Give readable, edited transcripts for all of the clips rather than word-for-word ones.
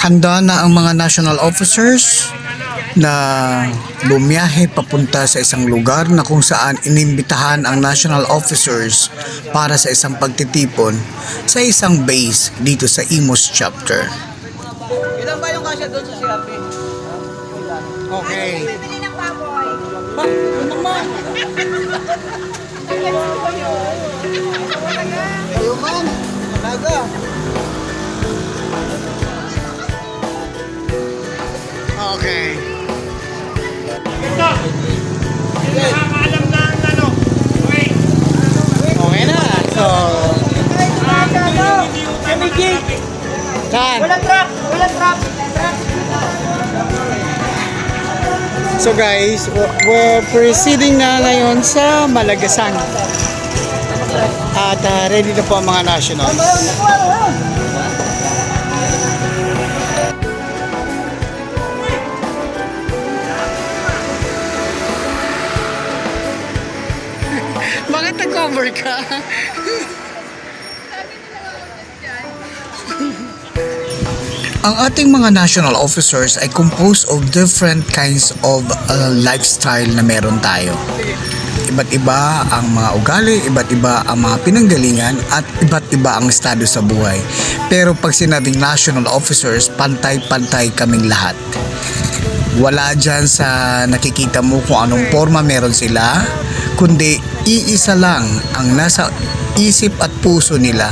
Handa na ang mga national officers na bumiyahe papunta sa isang lugar na kung saan inimbitahan ang national officers para sa isang pagtitipon sa isang base dito sa Imus chapter. Ilan ba yung kasya doon sa CRP? Okay. Bibili ng baboy. Ba? Ano naman? Kayo man. Talaga. Okay. Ito, hindi nakakaalam na ang ano. Okay. Okay na. So, saan? Walang truck! Walang truck! So guys, we're proceeding na ngayon sa Malagasan. At ready na po ang mga nationals. Bakit nag-cover ka? Ang ating mga national officers ay composed of different kinds of lifestyle na meron tayo. Iba't iba ang mga ugali, iba't iba ang mga pinanggalingan, at iba't iba ang estado sa buhay. Pero pag sinabing national officers, pantay-pantay kaming lahat. Wala dyan sa nakikita mo kung anong forma meron sila, kundi iisa lang ang nasa isip at puso nila,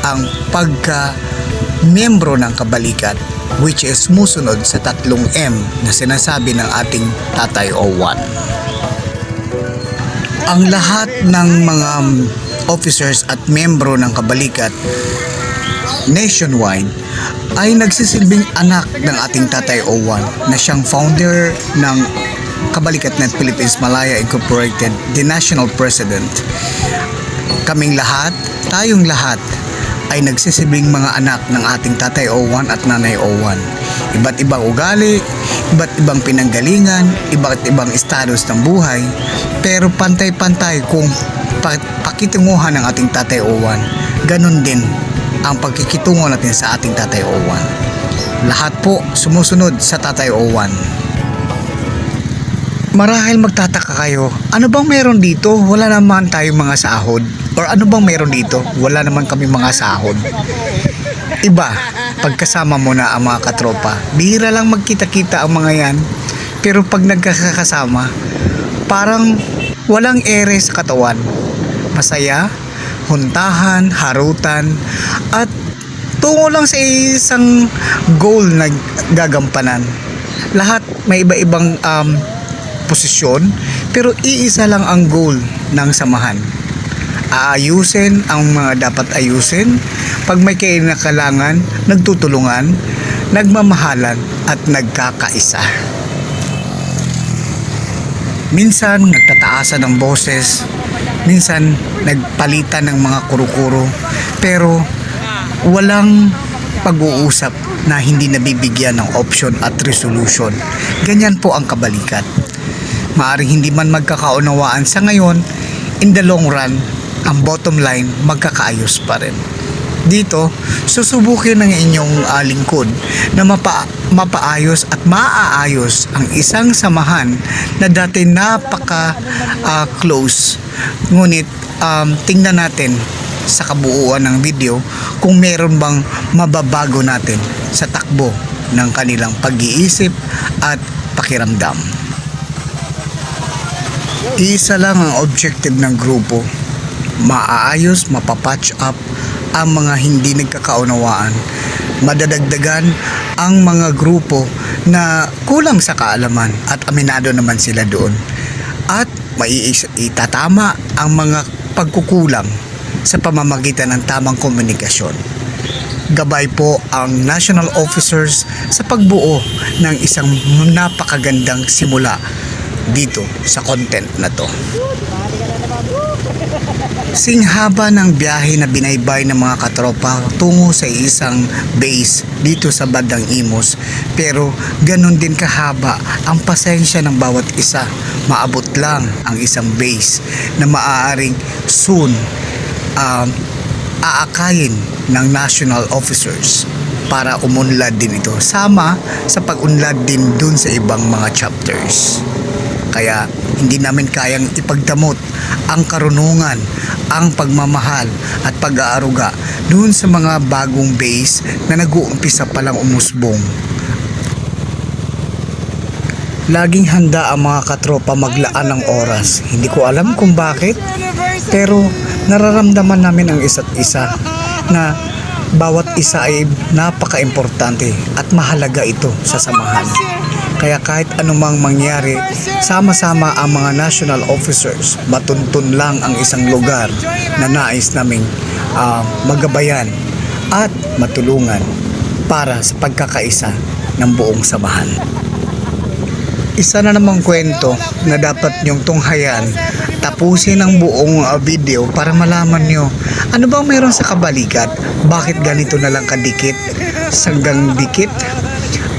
ang pagka-membro ng kabalikat, which is sumusunod sa 3M na sinasabi ng ating Tatay Owan. Ang lahat ng mga officers at membro ng kabalikat nationwide ay nagsisilbing anak ng ating Tatay Owan na siyang founder ng Kabalikat Net Philippines Malaya Incorporated, the National President. Kaming lahat, tayong lahat ay nagsisilbing mga anak ng ating Tatay Owan at Nanay Owan. Iba't ibang ugali, iba't ibang pinanggalingan, iba't ibang estados ng buhay, pero pantay-pantay kung pakitunguhan ng ating Tatay Owan. Ganon din ang pagkikitungo natin sa ating Tatay Owan. Lahat po sumusunod sa Tatay Owan. Marahil magtataka kayo, ano bang meron dito? Wala naman tayong mga sahod. Or ano bang meron dito? Wala naman kami mga sahod. Iba, pagkasama mo na ang mga katropa, bihira lang magkita-kita ang mga yan. Pero pag nagkakasama, parang walang ere sa katawan. Masaya, huntahan, harutan, at tungo lang sa isang goal na gagampanan. Lahat may iba-ibang posisyon, pero iisa lang ang goal ng samahan. Aayusin ang mga dapat ayusin. Pag may kailangan, nagtutulungan, nagmamahalan, at nagkakaisa. Minsan nagtataasan ng boses, minsan nagpalitan ng mga kuro-kuro, pero walang pag-uusap na hindi nabibigyan ng option at resolution. Ganyan po ang kabalikat. Maaring hindi man magkakaunawaan sa ngayon, in the long run, ang bottom line, magkakaayos pa rin. Dito, susubukin ng inyong lingkod na mapaayos at maaayos ang isang samahan na dati napaka-close. Ngunit, tingnan natin sa kabuuan ng video kung meron bang mababago natin sa takbo ng kanilang pag-iisip at pakiramdam. Isa lang ang objective ng grupo: maaayos, mapapatch up ang mga hindi nagkakaunawaan, madadagdagan ang mga grupo na kulang sa kaalaman at aminado naman sila doon, at maitatama ang mga pagkukulang sa pamamagitan ng tamang komunikasyon. Gabay po ang national officers sa pagbuo ng isang napakagandang simula dito sa content na to. Singhaba ng biyahe na binaybay ng mga katropa tungo sa isang base dito sa bandang Imus, pero ganon din kahaba ang pasensya ng bawat isa. Maabot lang ang isang base na maaaring soon aakayin ng national officers. para umunlad din ito. Sama sa pag-unlad din dun sa ibang mga chapters. Kaya hindi namin kayang ipagdamot ang karunungan, ang pagmamahal at pag-aaruga dun sa mga bagong base na nag-uumpisa palang umusbong. Laging handa ang mga katropa maglaan ng oras. Hindi ko alam kung bakit, pero nararamdaman namin ang isa't isa na bawat isa ay napaka-importante at mahalaga ito sa samahan. Kaya kahit anumang mangyari, sama-sama ang mga national officers, matuntun lang ang isang lugar na nais naming magabayan at matulungan para sa pagkakaisa ng buong samahan. Isa na namang kwento na dapat nyong tunghayan, tapusin ang buong video para malaman nyo ano bang meron sa kabalikat, bakit ganito na lang kadikit, sanggang dikit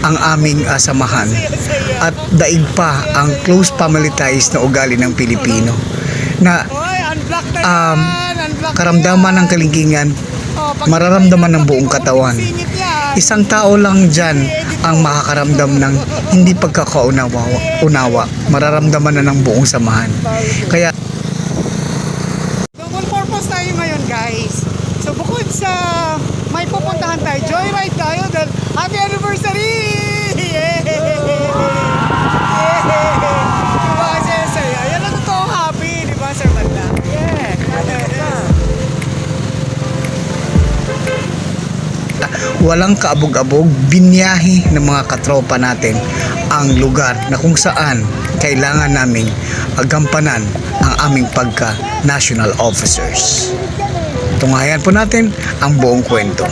ang aming samahan at daig pa ang close family ties na ugali ng Pilipino na karamdaman ng kalingingan mararamdaman ng buong katawan. Isang tao lang dyan ang makakaramdam ng hindi pagkakaunawa, mararamdaman na ng buong samahan. Kaya double purpose tayo ngayon, guys. So bukod sa may pupuntahan tayo, joyride tayo dahil happy anniversary! Yeah! Diba kasi saya? Yan ang totoo happy, diba Sir Banda? Yeah! walang kaabog-abog, binyahe ng mga katropa natin ang lugar na kung saan kailangan naming gampanan ang aming pagka-national officers. Tunghayan po natin ang buong kwento.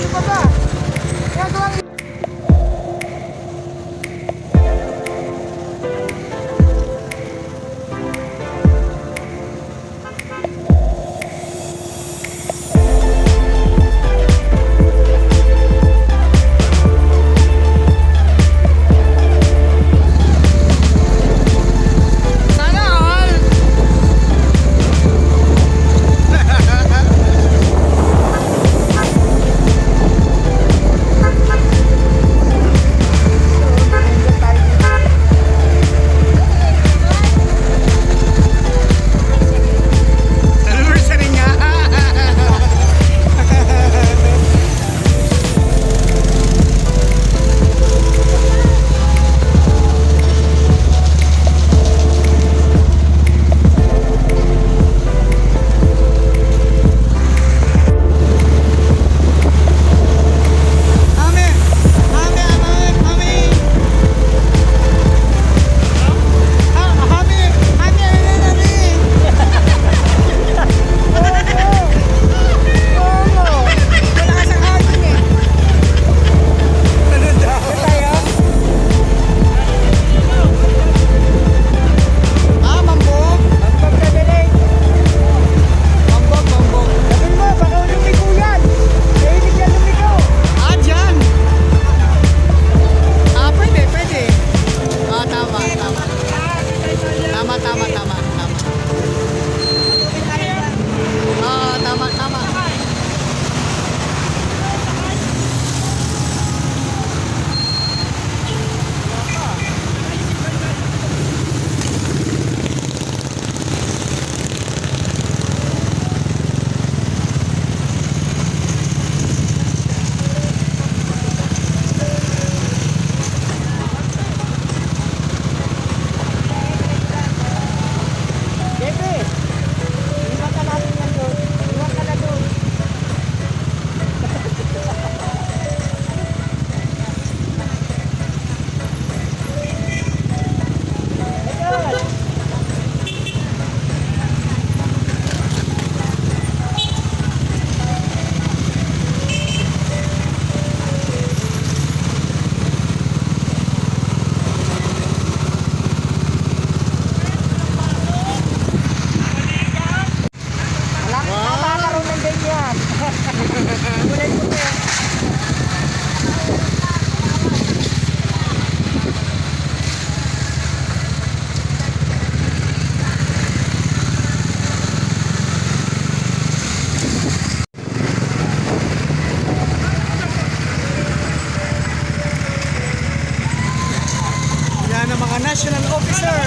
national officer.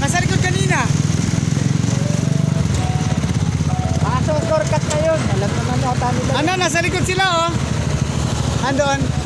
Nasa likod kanina. Aso, shortcut na yun. Alam naman yata nila. Ano, nasa likod sila oh. Andun.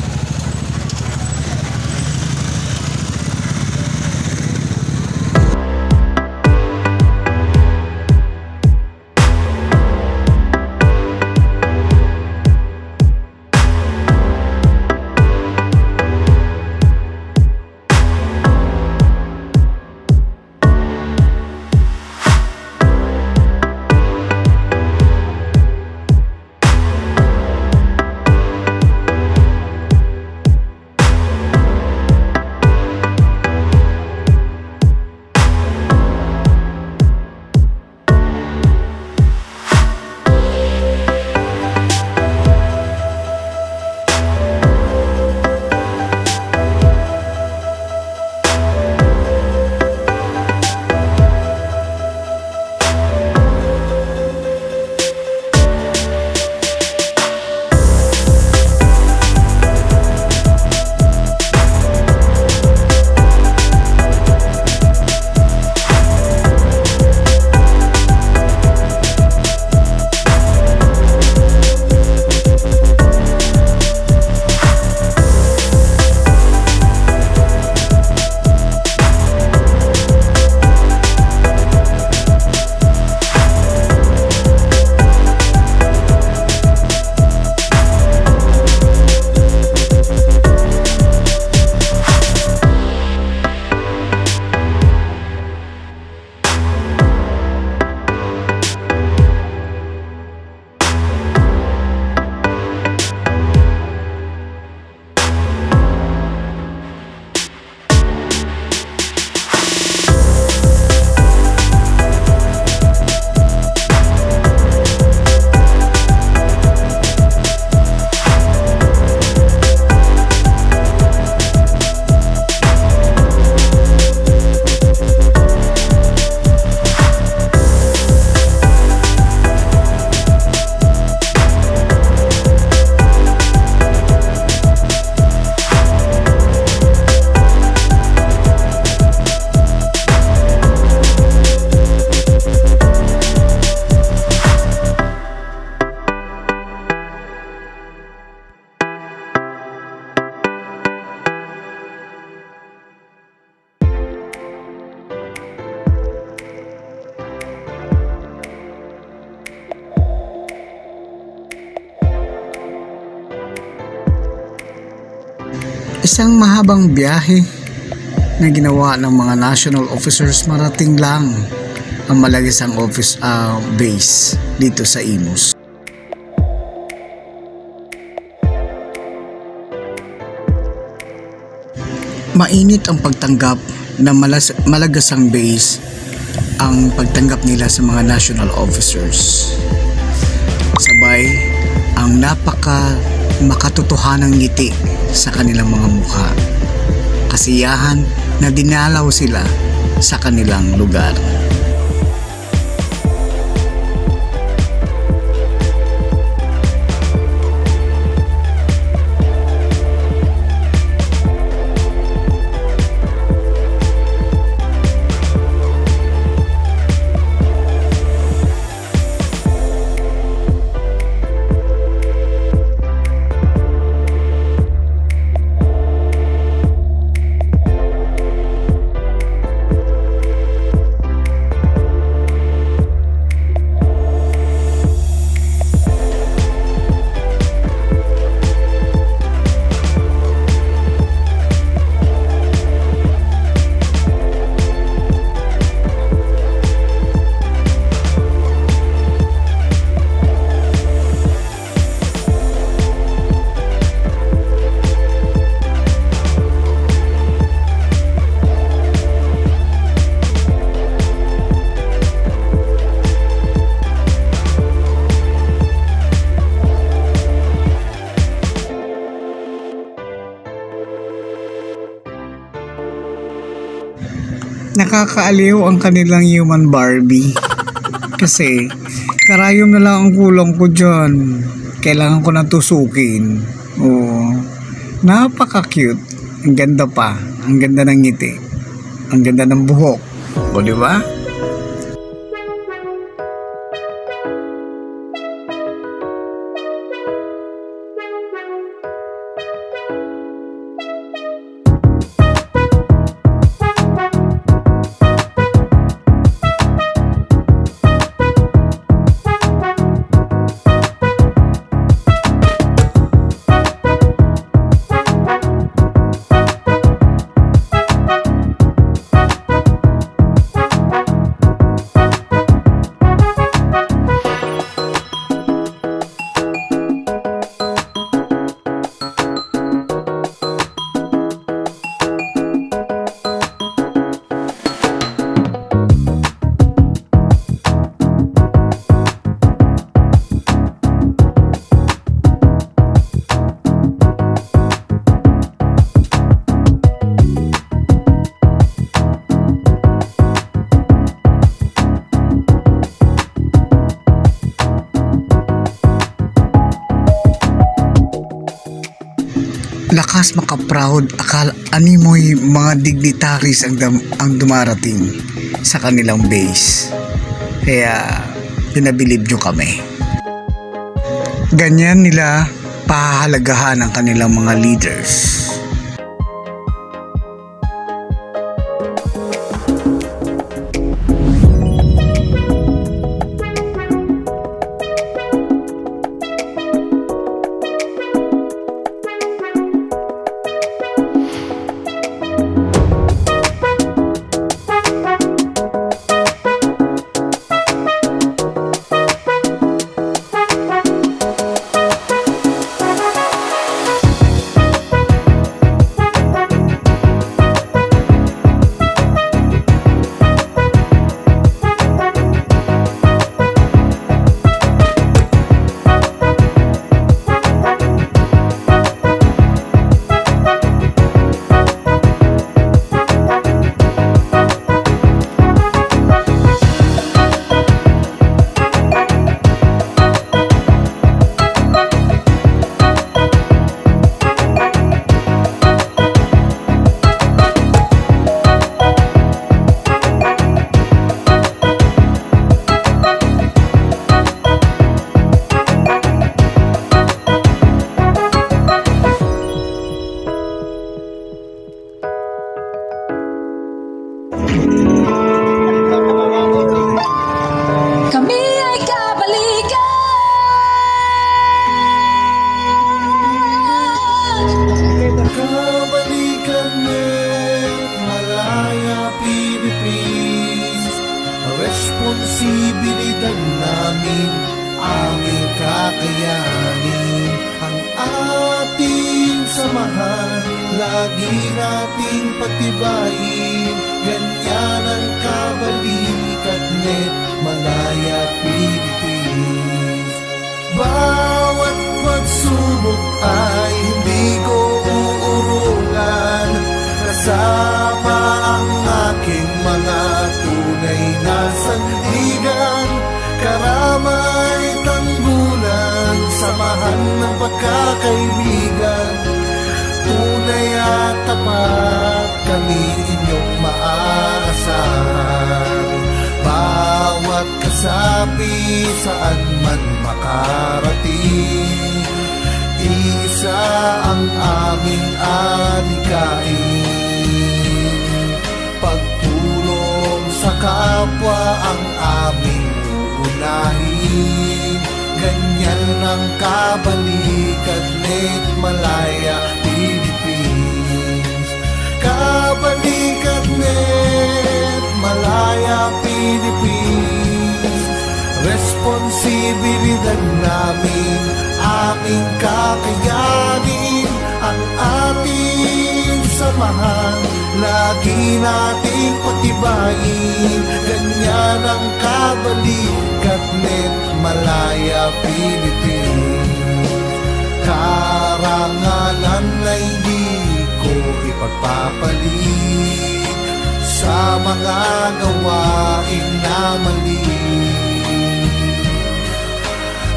Isang mahabang biyahe na ginawa ng mga national officers marating lang ang Malagasang office base dito sa Imus. Mainit ang pagtanggap ng Malagasang base, ang pagtanggap nila sa mga national officers. Sabay ang makatotohanang ngiti sa kanilang mga mukha. Kasiyahan na dinalaw sila sa kanilang lugar. Nakakaaliw ang kanilang human Barbie. Kasi karayom na lang ang kulang ko dyan. Kailangan ko na tusukin. Oo. Napaka-cute. Ang ganda pa. ang ganda ng ngiti, ang ganda ng buhok. O di ba? Lakas makaproud, animoy mga dignitaries ang dumarating sa kanilang base. Kaya pinabilib nyo kami. Ganyan nila pahahalagahan ang kanilang mga leaders. Kami ay kabalikan. Kabalikan net Malaya Philippines. Responsibilidad namin, aming kakayanin. Ang ating samahan, lagi nating patibayin. Ganyan ang kabalikan net Malaya Philippines. Bawat pagsubok ay hindi ko uurungan. Kasama ang aking mga tunay na sandigan. Karamay tanggulan, samahan ng pagkakaibigan. Tunay at tapat, kami inyong maaasahan. Bawat kasapi saan man makarating, isa ang aming adhikain. Pagtulong sa kapwa ang aming unahin. Ganyan ang kabalikan net Malaya Philippines. Kabalikan net Malaya Philippines. Responsibilidad namin, aming kakayanin. Ang ating samahan, lagi nating patibayin. Ganyan ang kabalikan net Malaya Philippines. Karangalan ay di ko ipagpapalit sa mga gawain na mali.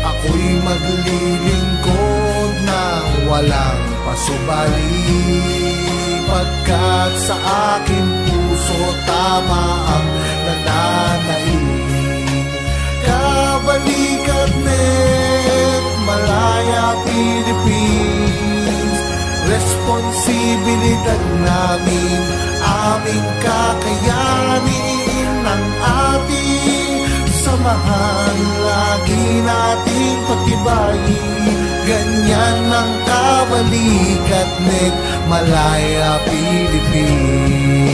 Ako'y maglilingkod ng walang pasubali. Pagkat sa aking puso tama ang nananaig. Kabalikat net, Malaya, Philippines. Responsibilidad namin, aming kakayanin ang ating samahan. Lagi nating pagtibayin, ganyan ang kabalikat net, Malaya, Philippines.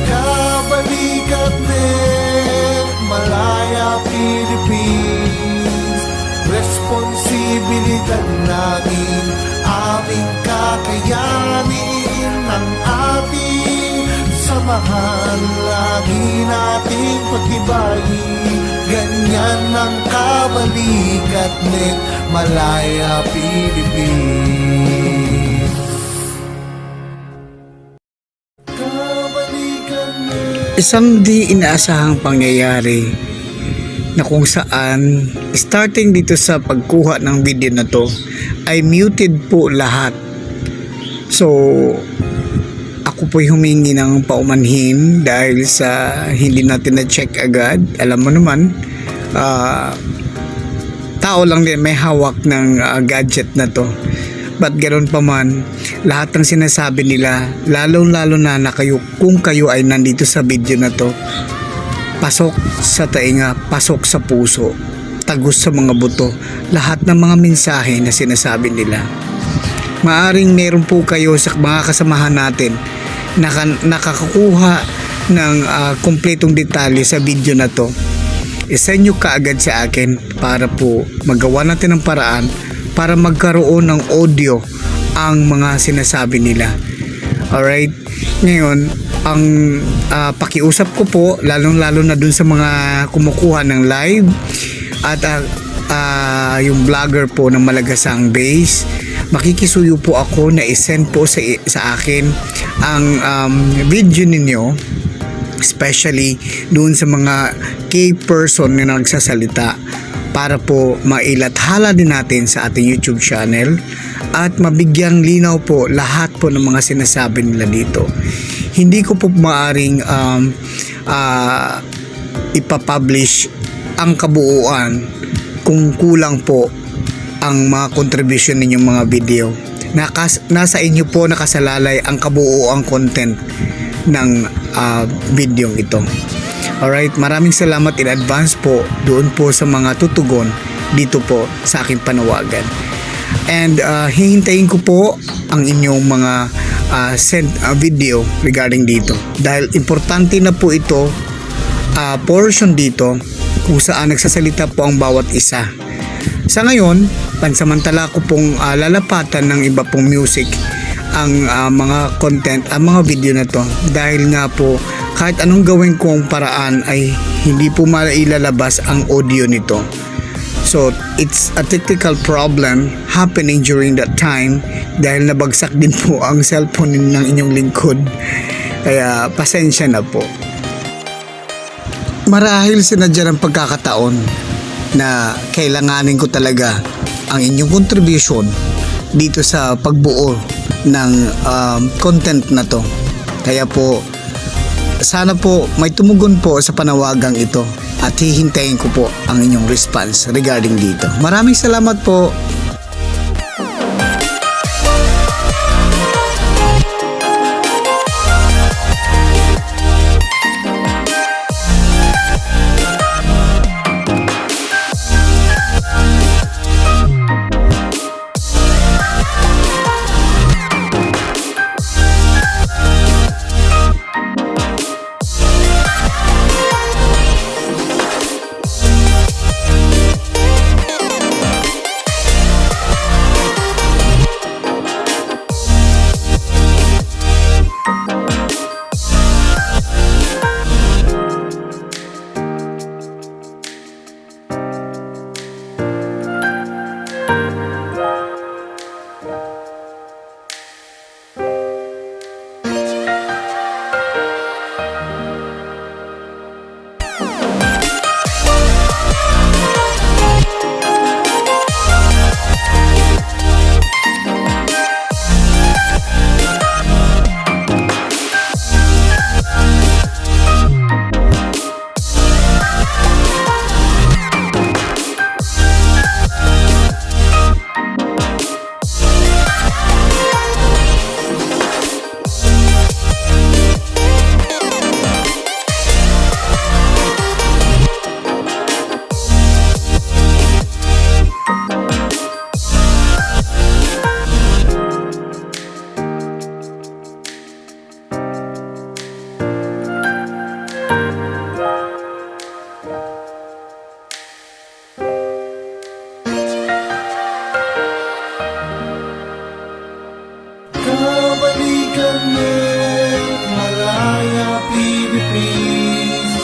Kabalikat net, Malaya, Philippines. Responsibilidad namin, aming kakayanin ang ating samahan. Lagi nating pagtibayin, ganyan ang kabalikat net, Malaya, Philippines. Kabalikat net. Isang di inaasahang pangyayari na kung saan starting dito sa pagkuha ng video na to ay muted po lahat. So ako po'y humingi ng paumanhin dahil sa hindi natin na-check agad. Alam mo naman, tao lang din may hawak ng gadget na to. But ganoon pa man, lahat ng sinasabi nila, lalo-lalo na kung kayo ay nandito sa video na to, pasok sa tainga, pasok sa puso, tagos sa mga buto, lahat ng mga mensahe na sinasabi nila. Maaring meron po kayo sa mga kasamahan natin na nakakakuha ng kumpletong detalye sa video na to. I-send nyo kaagad sa akin para po magawa natin ng paraan para magkaroon ng audio ang mga sinasabi nila. Alright? Ngayon, ang pakiusap ko po, lalong-lalo na dun sa mga kumukuha ng live at yung vlogger po ng Malagasang Base, makikisuyo po ako na isend po sa akin ang video ninyo, especially dun sa mga key person na nagsasalita, para po mailathala din natin sa ating YouTube channel at mabigyang linaw po lahat po ng mga sinasabi nila dito. Hindi ko po maaring ipapublish ang kabuuan kung kulang po ang mga contribution ninyong mga video. Nasa inyo po nakasalalay ang kabuuang content ng video ito. Alright, maraming salamat in advance po doon po sa mga tutugon dito po sa aking panawagan. And hihintayin ko po ang inyong mga send video regarding dito. Dahil importante na po ito, portion dito kung saan nagsasalita po ang bawat isa. Sa ngayon, pansamantala ko pong lalapatan ng iba pong music ang mga content, ang mga video na to. Dahil nga po, kahit anong gawin kong paraan ay hindi po mailalabas ang audio nito. So, it's a technical problem happening during that time dahil nabagsak din po ang cellphone ng inyong lingkod. Kaya, pasensya na po. Marahil sinadya ng pagkakataon na kailanganin ko talaga ang inyong contribution dito sa pagbuo ng content na to. Kaya po, sana po may tumugon po sa panawagang ito at hihintayin ko po ang inyong response regarding dito. Maraming salamat po. kami Malaya Philippines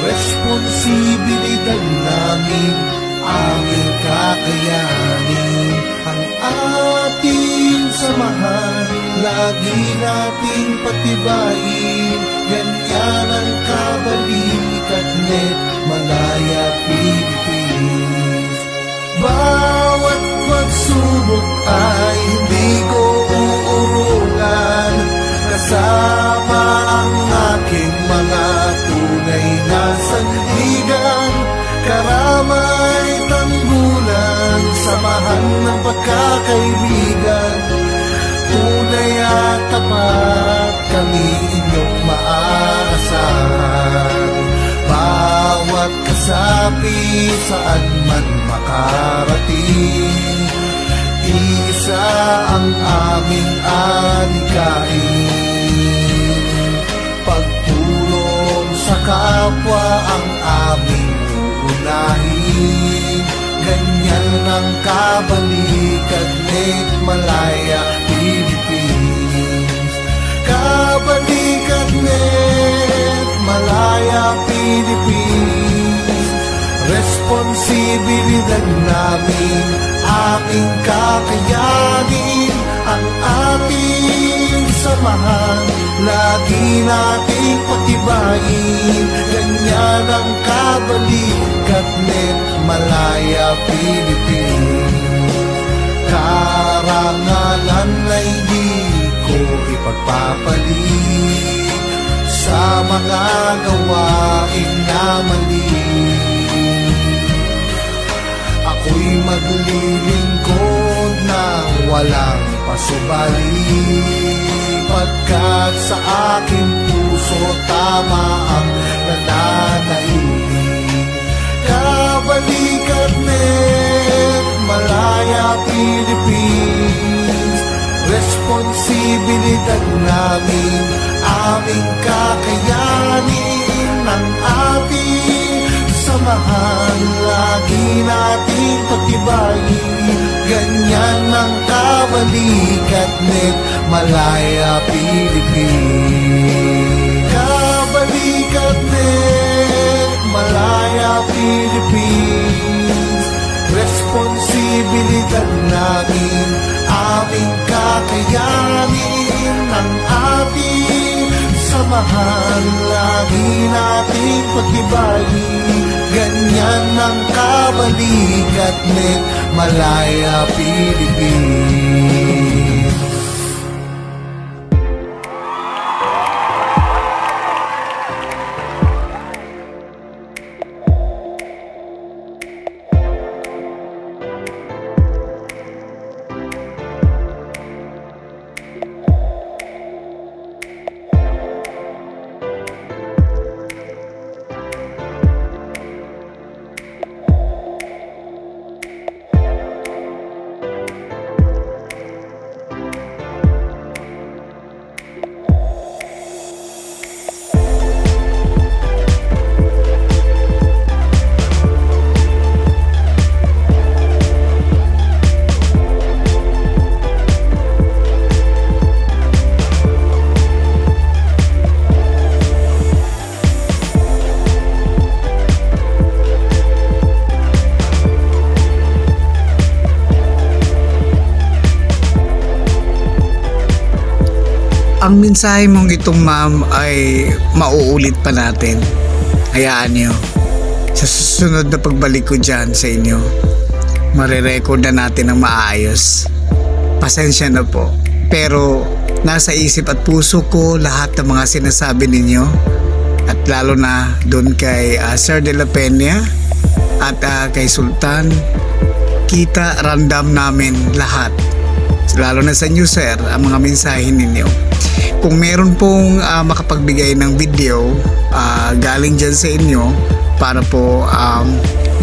Responsibilidad namin aming kakayanin Ang ating samahan lagi nating patibayin Ganyan ang kabalikat net Malaya Philippines Bawat pagsubok ay hindi ko uurungan Kasama ang aking mga tunay na sandigan Karamay tanggulan Samahan ng pagkakaibigan Tunay at tapat Kami inyong maaasahan Bawat kasapi Saan man makarating Isa ang aming alikain Pagtulong sa kapwa ang aming uunahin Ganyan ang kabalikan net Malaya Philippines Kabalikan net Malaya Philippines Responsibilidad namin aming kakayanin Ang ating samahan lagi nating patibayin Ganyan ang kabalikat net Malaya Philippines Karangalan ay di ko ipagpapalit Sa mga gawain na mali Ako'y maglilingkod ng walang pasubali Pagkat sa aking puso tama ang nananailing Kabalikat net Malaya Philippines Responsibilidad namin aming kakayanin Ang ating samahan lagi nating pagtibayin Ganyan ang kabalikat net Malaya Philippines Kabalikat net Malaya Philippines Responsibilidad namin aming kakayanin Ang ating samahan lagi nating pagtibayin Ganyan ang kabalikat net Malaya Philippines Ang mensahe mong itong ma'am ay mauulit pa natin. Hayaan nyo. Sa susunod na pagbalik ko dyan sa inyo, marirecord na natin ng maayos. Pasensya na po. Pero nasa isip at puso ko lahat ng mga sinasabi ninyo. At lalo na doon kay Sir De La Peña at kay Sultan. Kita random namin lahat. Lalo na sa inyo sir, ang mga mensahe ninyo. Kung meron pong makapagbigay ng video galing dyan sa inyo para po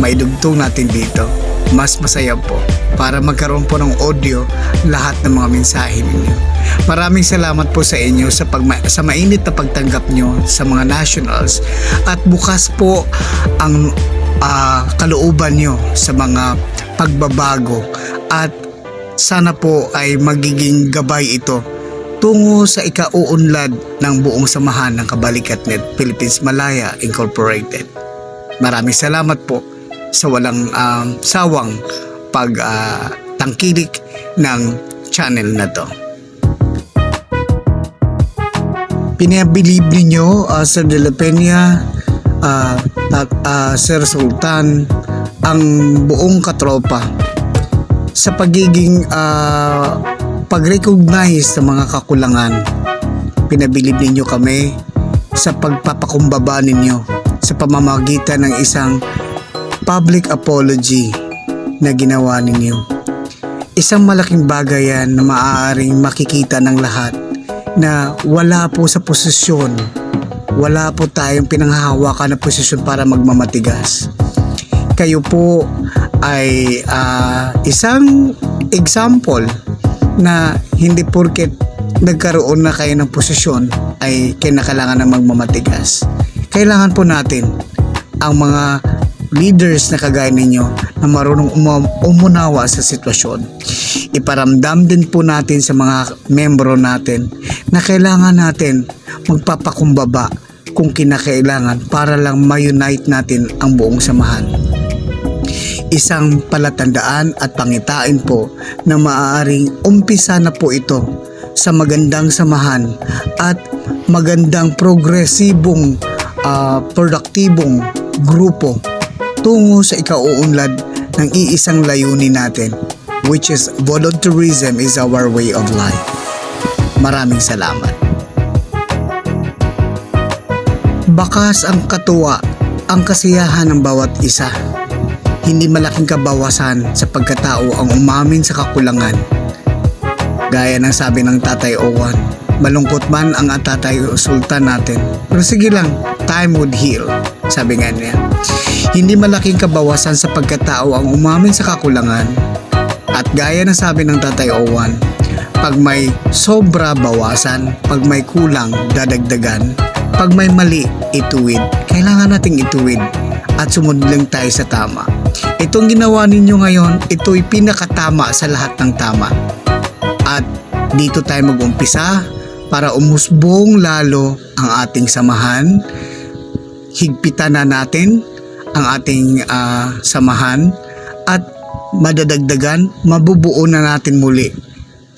maidugtong natin dito, mas masaya po para magkaroon po ng audio lahat ng mga mensahe ninyo. Maraming salamat po sa inyo sa mainit na pagtanggap nyo sa mga nationals at bukas po ang kalooban nyo sa mga pagbabago at sana po ay magiging gabay ito tungo sa ikauunlad ng buong samahan ng Kabalikat-net Philippines Malaya Incorporated. Maraming salamat po sa walang sawang pagtangkilik ng channel na to. Pinabilib ninyo, Sir De La Peña, Sir Sultan, ang buong katropa sa pagiging pag-recognize sa mga kakulangan. Pinabilib ninyo kami sa pagpapakumbaba ninyo sa pamamagitan ng isang public apology na ginawa ninyo. Isang malaking bagay yan na maaaring makikita ng lahat na wala po sa posisyon, wala po tayong pinanghahawakan na posisyon para magmamatigas. Kayo po ay isang example na hindi porket nagkaroon na kayo ng posisyon ay kinakailangan na magmamatigas. Kailangan po natin ang mga leaders na kagaya ninyo na marunong umunawa sa sitwasyon. Iparamdam din po natin sa mga membro natin na kailangan natin magpapakumbaba kung kinakailangan para lang ma-unite natin ang buong samahan. Isang palatandaan at pangitain po na maaaring umpisa na po ito sa magandang samahan at magandang progresibong produktibong grupo tungo sa ikauunlad ng iisang layunin natin, which is volunteerism is our way of life. Maraming salamat. Bakas ang katuwa, ang kasiyahan ng bawat isa. Hindi malaking kabawasan sa pagkatao ang umamin sa kakulangan. Gaya ng sabi ng Tatay Owan, malungkot man ang Tatay Sultan natin, pero sige lang, time would heal, sabi nga niya. Hindi malaking kabawasan sa pagkatao ang umamin sa kakulangan. At gaya ng sabi ng Tatay Owan, pag may sobra, bawasan. Pag may kulang, dadagdagan. Pag may mali, ituwid. Kailangan nating ituwid at sumunod lang tayo sa tama. Itong ginawa ninyo ngayon, ito'y pinakatama sa lahat ng tama. At dito tayo mag-umpisa para umusbong lalo ang ating samahan. Higpitan na natin ang ating samahan at madadagdagan, mabubuo na natin muli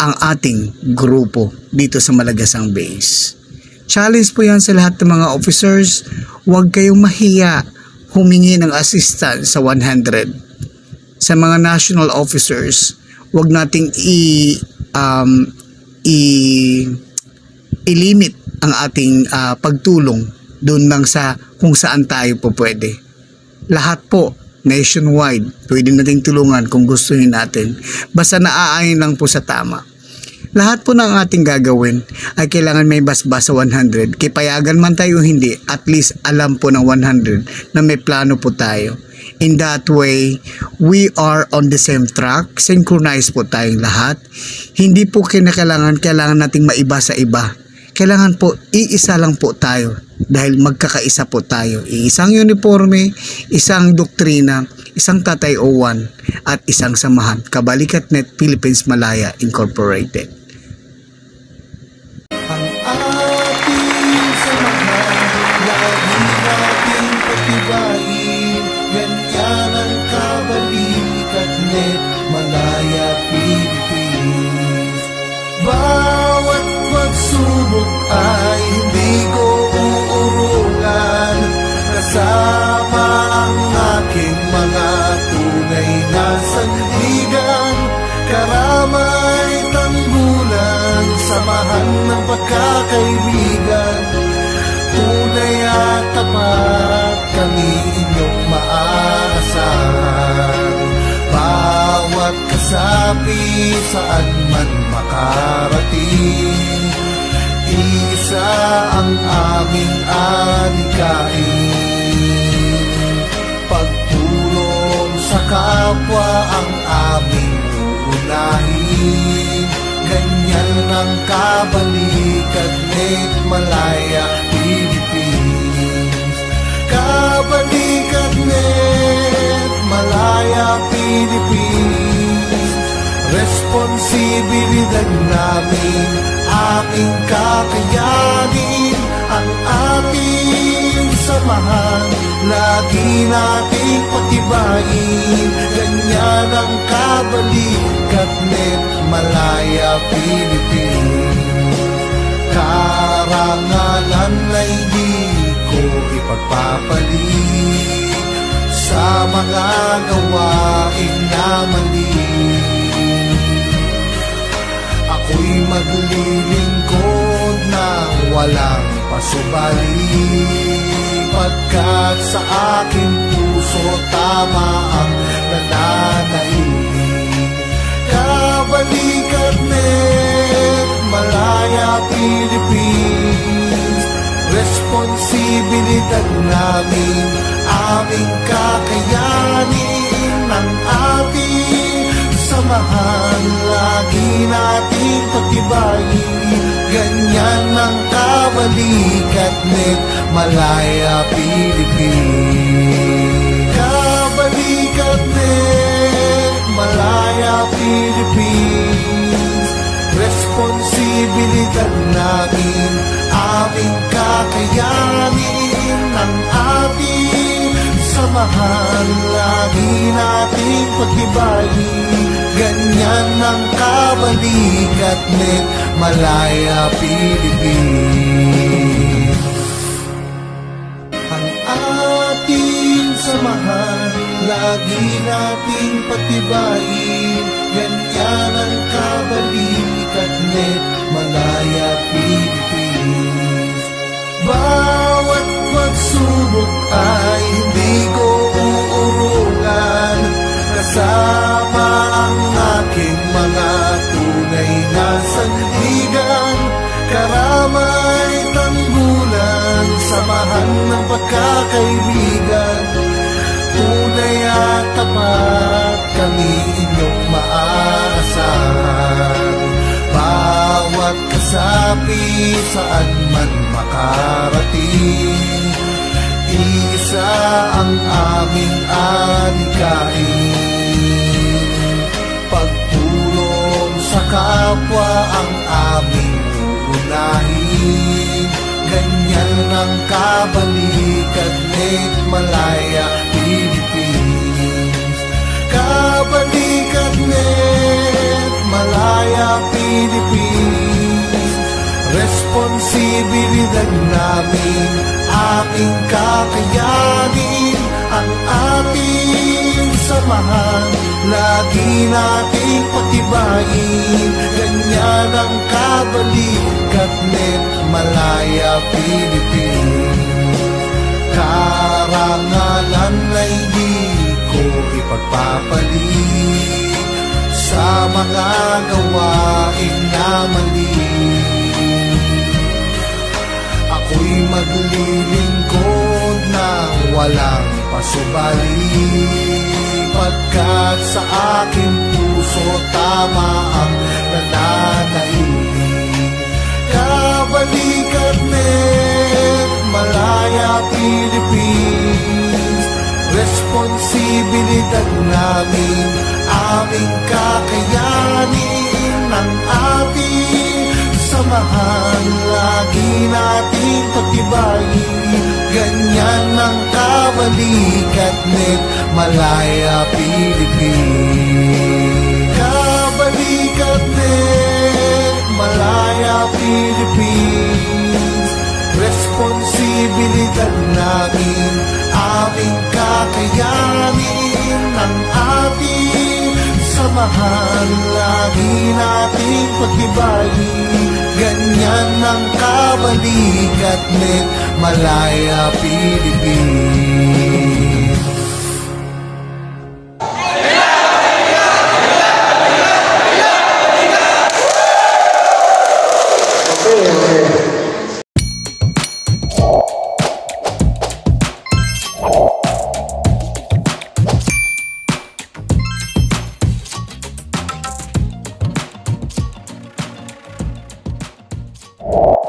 ang ating grupo dito sa Malagasang Base. Challenge po yan sa lahat ng mga officers. Huwag kayong mahiya humingi ng assistance sa 100. Sa mga national officers, huwag nating i-limit ang ating pagtulong doon lang sa kung saan tayo po pwede. Lahat po, nationwide, pwede nating tulungan kung gustuhin natin. Basta naaayon lang po sa tama. Lahat po ng ating gagawin ay kailangan may basbas sa 100. Kipayagan man tayo hindi, at least alam po ng 100 na may plano po tayo. In that way, we are on the same track. Synchronized po tayong lahat. Hindi po kailangan nating maiba sa iba. Kailangan po iisa lang po tayo dahil magkakaisa po tayo. Isang uniforme, isang doktrina, isang Tatay Owan at isang samahan. Kabalikat-net Philippines Malaya Incorporated. Ang ating samahan, lagi nating patibayin. Ganyan ang Kabalikat-net Malaya Philippines. Bawat pagsubok ay hindi ko uurungan. Kasama ang aking mga tunay na sandigan. Karamay tanggulan, samahan ng pagkakaibigan. Tunay at tapat, kami inyong maaasahan. Bawat kasapi, saan man makarating, isa ang aming adhikain. Pagtulong sa kapwa ang aming unahin. Ganyan ang Kabalikat-net Malaya Philippines. Kabalikat-net Malaya Philippines. Responsibilidad namin aming kakayanin ang ating samahan. Lagi nating patibayin, ganyan ang kabalikat net Malaya Philippines. Karangalan ay di ko ipagpapalit sa mga gawain na mali. Ako'y maglilingkod ng walang pasubali, pagkat sa aking puso tama ang nananaig. Kabalikat net Malaya Philippines, responsibilidad namin, aming kakayanin ang ating samahan. Lagi nating patibayin, ganyan ang kabalikat net Malaya Philippines. Kabalikat net Malaya Philippines, responsibilidad namin, aming kakayanin ang ating samahan. Lagi nating pagtibayin, ganyan ang kabalikat net Malaya Philippines. Ang ating samahan, lagi nating pagtibayin, ganyan ang kabalikat net Malaya Philippines. Bawat pagsubok ay hindi ko uurungan, kasama ang aking mga tunay na sandigan. Karamay tanggulan, samahan ng pagkakaibigan, tunay at tapat kami inyong maaasahan. Bawat kasapi saan man makarating, isa ang aming adhikain. Pagtulong sa kapwa ang aming uunahin, ganyan ang kabalikat net Malaya Philippines. Kabalikat net Malaya Philippines, responsibilidad namin, ating kakayanin ang ating samahan. Lagi nating patibayin, ganyan ang kabalikat net Malaya Philippines. Karangalan ay di ko ipagpapalit sa mga gawain na mali. Ako'y maglilingkod ng walang pasubali, pagkat sa aking puso tama ang nananaig. Kabalikat net Malaya Philippines, responsibilidad namin, aming kakayanin ang ating samahan. Lagi nating pagtibayin, ganyan ang kabalikat net Malaya Philippines. Kabalikat net Malaya Philippines, responsibilidad namin, aming kakayanin ang ating samahan. Lagi nating pagtibayin, ganyan ang kabalikat net Malaya Philippines. You